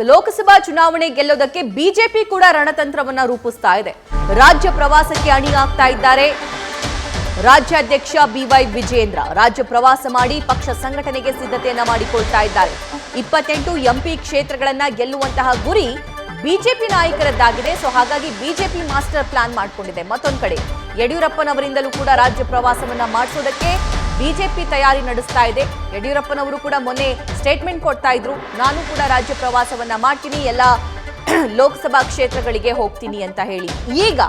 ಲೋಕಸಭಾ ಚುನಾವಣೆ ಗೆಲ್ಲೋದಕ್ಕೆ ಬಿಜೆಪಿ ಕೂಡ ರಣತಂತ್ರವನ್ನ ರೂಪಿಸ್ತಾ ಇದೆ. ರಾಜ್ಯ ಪ್ರವಾಸಕ್ಕೆ ಅಣಿಯಾಗ್ತಾ ಇದ್ದಾರೆ ರಾಜ್ಯಾಧ್ಯಕ್ಷ ಬಿವೈ ವಿಜೇಂದ್ರ. ರಾಜ್ಯ ಪ್ರವಾಸ ಮಾಡಿ ಪಕ್ಷ ಸಂಘಟನೆಗೆ ಸಿದ್ಧತೆಯನ್ನ ಮಾಡಿಕೊಳ್ತಾ ಇದ್ದಾರೆ. 28 ಎಂಪಿ ಕ್ಷೇತ್ರಗಳನ್ನ ಗೆಲ್ಲುವಂತಹ ಗುರಿ ಬಿಜೆಪಿ ನಾಯಕರದ್ದಾಗಿದೆ. ಸೊ ಹಾಗಾಗಿ ಬಿಜೆಪಿ ಮಾಸ್ಟರ್ ಪ್ಲಾನ್ ಮಾಡಿಕೊಂಡಿದೆ. ಮತ್ತೊಂದು ಕಡೆ ಯಡಿಯೂರಪ್ಪನವರಿಂದಲೂ ಕೂಡ ರಾಜ್ಯ ಪ್ರವಾಸವನ್ನ ಮಾಡಿಸೋದಕ್ಕೆ ಬಿಜೆಪಿ ತಯಾರಿ ನಡೆಸ್ತಾ ಇದೆ. ಯಡಿಯೂರಪ್ಪನವರು ಕೂಡ ಮೊನ್ನೆ ಸ್ಟೇಟ್ಮೆಂಟ್ ಕೊಡ್ತಾ ಇದ್ರು, ನಾನು ಕೂಡ ರಾಜ್ಯ ಪ್ರವಾಸವನ್ನ ಮಾಡ್ತೀನಿ, ಎಲ್ಲ ಲೋಕಸಭಾ ಕ್ಷೇತ್ರಗಳಿಗೆ ಹೋಗ್ತೀನಿ ಅಂತ ಹೇಳಿ. ಈಗ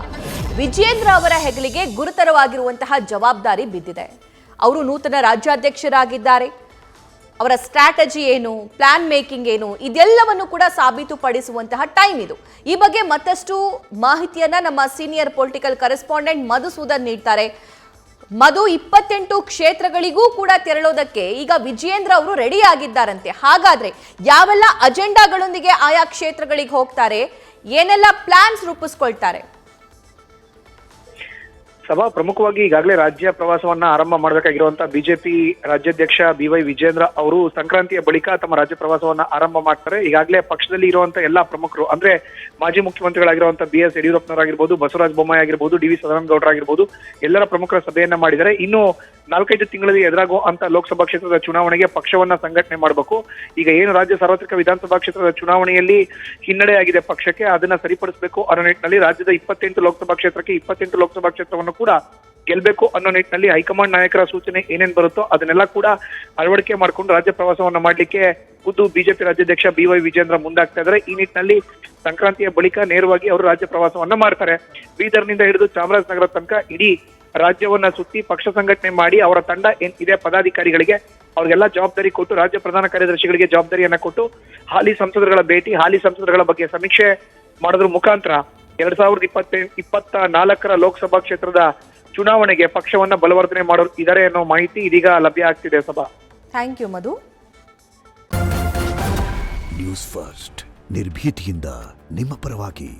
ವಿಜೇಂದ್ರ ಅವರ ಹೆಗಲಿಗೆ ಗುರುತರವಾಗಿರುವಂತಹ ಜವಾಬ್ದಾರಿ ಬಿದ್ದಿದೆ. ಅವರು ನೂತನ ರಾಜ್ಯಾಧ್ಯಕ್ಷರಾಗಿದ್ದಾರೆ. ಅವರ ಸ್ಟ್ರಾಟಜಿ ಏನು, ಪ್ಲಾನ್ ಮೇಕಿಂಗ್ ಏನು, ಇದೆಲ್ಲವನ್ನು ಕೂಡ ಸಾಬೀತುಪಡಿಸುವಂತಹ ಟೈಮ್ ಇದು. ಈ ಬಗ್ಗೆ ಮತ್ತಷ್ಟು ಮಾಹಿತಿಯನ್ನ ನಮ್ಮ ಸೀನಿಯರ್ ಪೊಲಿಟಿಕಲ್ ಕರೆಸ್ಪಾಂಡೆಂಟ್ ಮಧುಸೂದನ್ ನೀಡ್ತಾರೆ. ಮಧು, 28 ಕ್ಷೇತ್ರಗಳಿಗೂ ಕೂಡ ತೆರಳೋದಕ್ಕೆ ಈಗ ವಿಜೇಂದ್ರ ಅವರು ರೆಡಿ ಆಗಿದ್ದಾರಂತೆ. ಹಾಗಾದ್ರೆ ಯಾವೆಲ್ಲ ಅಜೆಂಡಾಗಳೊಂದಿಗೆ ಆಯಾ ಕ್ಷೇತ್ರಗಳಿಗೆ ಹೋಗ್ತಾರೆ, ಏನೆಲ್ಲ ಪ್ಲಾನ್ಸ್ ರೂಪಿಸ್ಕೊಳ್ತಾರೆ? ಸಭಾ ಪ್ರಮುಖವಾಗಿ ಈಗಾಗಲೇ ರಾಜ್ಯ ಪ್ರವಾಸವನ್ನ ಆರಂಭ ಮಾಡಬೇಕಾಗಿರುವಂತಹ ಬಿಜೆಪಿ ರಾಜ್ಯಾಧ್ಯಕ್ಷ ಬಿವೈ ವಿಜೇಂದ್ರ ಅವರು ಸಂಕ್ರಾಂತಿಯ ಬಳಿಕ ತಮ್ಮ ರಾಜ್ಯ ಪ್ರವಾಸವನ್ನ ಆರಂಭ ಮಾಡ್ತಾರೆ. ಈಗಾಗಲೇ ಪಕ್ಷದಲ್ಲಿ ಇರುವಂತಹ ಎಲ್ಲಾ ಪ್ರಮುಖರು ಅಂದ್ರೆ ಮಾಜಿ ಮುಖ್ಯಮಂತ್ರಿಗಳಾಗಿರುವಂತಹ BS ಯಡಿಯೂರಪ್ಪನವರಾಗಿರ್ಬೋದು, ಬಸವರಾಜ ಬೊಮ್ಮಾಯಿ ಆಗಿರ್ಬೋದು, DV ಸದಾನಂದಗೌಡರಾಗಿರ್ಬೋದು, ಎಲ್ಲರ ಪ್ರಮುಖರ ಸಭೆಯನ್ನ ಮಾಡಿದ್ದಾರೆ. ಇನ್ನು 4-5 ತಿಂಗಳಲ್ಲಿ ಎದುರಾಗುವಂತ ಲೋಕಸಭಾ ಕ್ಷೇತ್ರದ ಚುನಾವಣೆಗೆ ಪಕ್ಷವನ್ನ ಸಂಘಟನೆ ಮಾಡಬೇಕು. ಈಗ ಏನು ರಾಜ್ಯ ಸಾರ್ವತ್ರಿಕ ವಿಧಾನಸಭಾ ಕ್ಷೇತ್ರದ ಚುನಾವಣೆಯಲ್ಲಿ ಹಿನ್ನಡೆ ಆಗಿದೆ ಪಕ್ಷಕ್ಕೆ, ಅದನ್ನ ಸರಿಪಡಿಸಬೇಕು ಅನ್ನೋ ನಿಟ್ಟಿನಲ್ಲಿ ರಾಜ್ಯದ 28 ಲೋಕಸಭಾ ಕ್ಷೇತ್ರಕ್ಕೆ 28 ಲೋಕಸಭಾ ಕ್ಷೇತ್ರವನ್ನು ಕೂಡ ಗೆಲ್ಬೇಕು ಅನ್ನೋ ನಿಟ್ಟಿನಲ್ಲಿ ಹೈಕಮಾಂಡ್ ನಾಯಕರ ಸೂಚನೆ ಏನೇನ್ ಬರುತ್ತೋ ಅದನ್ನೆಲ್ಲ ಕೂಡ ಅಳವಡಿಕೆ ಮಾಡಿಕೊಂಡು ರಾಜ್ಯ ಪ್ರವಾಸವನ್ನ ಮಾಡ್ಲಿಕ್ಕೆ ಖುದ್ದು ಬಿಜೆಪಿ ರಾಜ್ಯಾಧ್ಯಕ್ಷ ಬಿವೈ ವಿಜೇಂದ್ರ ಮುಂದಾಗ್ತಾ ಇದ್ದಾರೆ. ಈ ನಿಟ್ಟಿನಲ್ಲಿ ಸಂಕ್ರಾಂತಿಯ ಬಳಿಕ ನೇರವಾಗಿ ಅವರು ರಾಜ್ಯ ಪ್ರವಾಸವನ್ನ ಮಾಡ್ತಾರೆ. ಬೀದರ್ನಿಂದ ಹಿಡಿದು ಚಾಮರಾಜನಗರ ತನಕ ಇಡೀ ರಾಜ್ಯವನ್ನ ಸುತ್ತಿ ಪಕ್ಷ ಸಂಘಟನೆ ಮಾಡಿ ಅವರ ತಂಡ ಏನ್ ಇದೆ ಪದಾಧಿಕಾರಿಗಳಿಗೆ ಅವ್ರಿಗೆಲ್ಲ ಜವಾಬ್ದಾರಿ ಕೊಟ್ಟು, ರಾಜ್ಯ ಪ್ರಧಾನ ಕಾರ್ಯದರ್ಶಿಗಳಿಗೆ ಜವಾಬ್ದಾರಿಯನ್ನ ಕೊಟ್ಟು ಹಾಲಿ ಸಂಸದರುಗಳ ಭೇಟಿ, ಹಾಲಿ ಸಂಸದರುಗಳ ಬಗ್ಗೆ ಸಮೀಕ್ಷೆ ಮಾಡೋದ್ರ ಮುಖಾಂತರ 2024 ಲೋಕಸಭಾ ಕ್ಷೇತ್ರದ ಚುನಾವಣೆಗೆ ಪಕ್ಷವನ್ನ ಬಲವರ್ಧನೆ ಮಾಡೋರು ಇದ್ದಾರೆ ಅನ್ನೋ ಮಾಹಿತಿ ಇದೀಗ ಲಭ್ಯ ಆಗ್ತಿದೆ. Sabha, thank you Madhu. News first ನಿರ್ಭೀತಿಯಿಂದ ನಿಮ್ಮ ಪರವಾಗಿ.